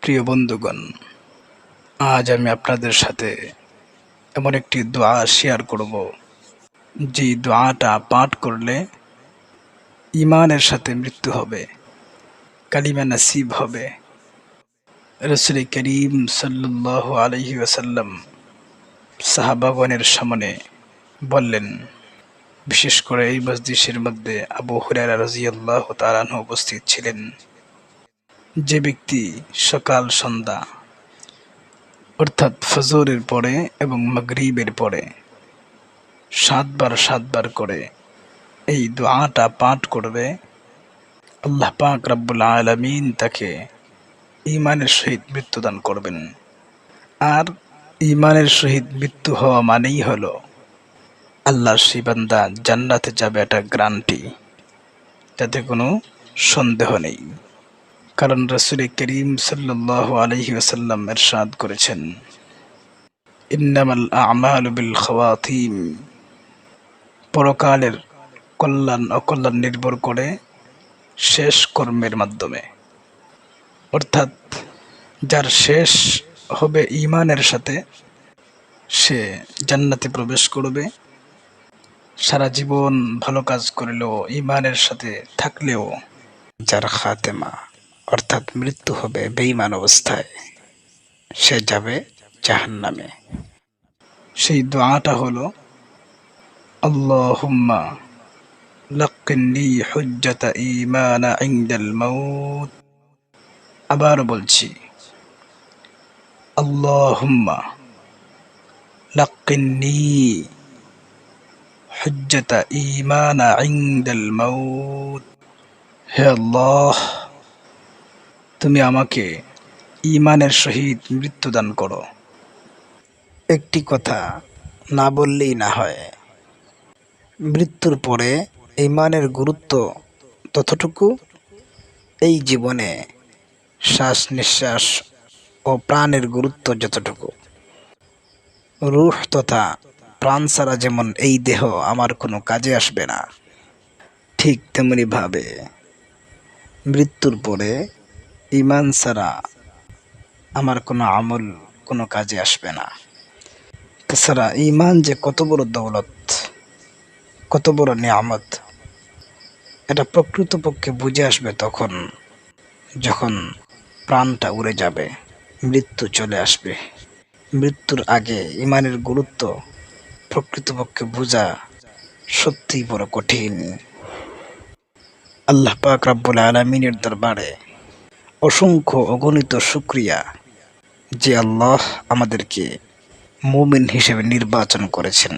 প্রিয় বন্ধুগণ, আজ আমি আপনাদের সাথে এমন একটি দোয়া শেয়ার করব, যেই দোয়াটা পাঠ করলে ঈমানের সাথে মৃত্যু হবে, কালিমা নসিব হবে। রাসূল করিম সাল্লাল্লাহু আলাইহি ওয়াসাল্লাম সাহাবাগণের সামনে বললেন, বিশেষ করে এই মজলিসের মধ্যে আবু হুরায়রা রাদিয়াল্লাহু তাআলা আনহু উপস্থিত ছিলেন। যে ব্যক্তি সকাল সন্ধ্যা অর্থাৎ ফজরের পরে এবং মাগরিবের পরে 7 বার করে এই দোয়াটা পাঠ করবে, আল্লাহ পাক রব্বুল আলামিন তাকে ঈমানের সহিত মৃত্যুদান করবেন। আর ঈমানের সহিত মৃত্যু হওয়া মানেই হলো আল্লাহর সেই বান্দা জান্নাতে যাবে, এটা গ্যারান্টি, তাতে কোনো সন্দেহ নেই। কারণ রাসূল করিম সাল্লাল্লাহু আলাইহি ওয়াসাল্লাম ইরশাদ করেছেন, ইন্নামাল আমালু বিল খাওয়াতিম, পরকালের কল্যাণ অকল্যাণ নির্ভর করে শেষ কর্মের মাধ্যমে। অর্থাৎ যার শেষ হবে ঈমানের সাথে, সে জান্নাতে প্রবেশ করবে। সারা জীবন ভালো কাজ করলেও, ঈমানের সাথে থাকলেও যার খাতেমা অর্থাৎ মৃত্যু হবে বেঈমান অবস্থায়, সে যাবে জাহান্নামে। সেই দোয়াটা হলো, আল্লাহুম্মা লাক্কিনি হুজ্জাতা ঈমানা ইনদাল মাউত। আবার বলছি, আল্লাহুম্মা লাক্কিনি হুজ্জাতা ঈমানা ইনদাল মাউত। হে আল্লাহ, তুমি আমাকে ঈমানের সহিত মৃত্যুদান করো। একটি কথা না বললেই না হয়, মৃত্যুর পরে ঈমানের গুরুত্ব ততটুকু এই জীবনে শ্বাস নিঃশ্বাস ও প্রাণের গুরুত্ব যতটুকু। রূহ তথা প্রাণ ছাড়া যেমন এই দেহ আমার কোনো কাজে আসবে না, ঠিক তেমনিভাবে মৃত্যুর পরে ঈমান ছাড়া আমার কোনো আমল কোনো কাজে আসবে না। তাছাড়া ঈমান যে কত বড় দৌলত, কত বড় নিয়ামত, এটা প্রকৃতপক্ষে বুঝে আসবে তখন যখন প্রাণটা উড়ে যাবে, মৃত্যু চলে আসবে। মৃত্যুর আগে ঈমানের গুরুত্ব প্রকৃতপক্ষে বোঝা সত্যিই বড় কঠিন। আল্লাহ পাক রব্বুল আলামিনের দরবারে অসংখ্য অগণিত শুকরিয়া যে আল্লাহ আমাদেরকে মুমিন হিসেবে নির্বাচন করেছেন।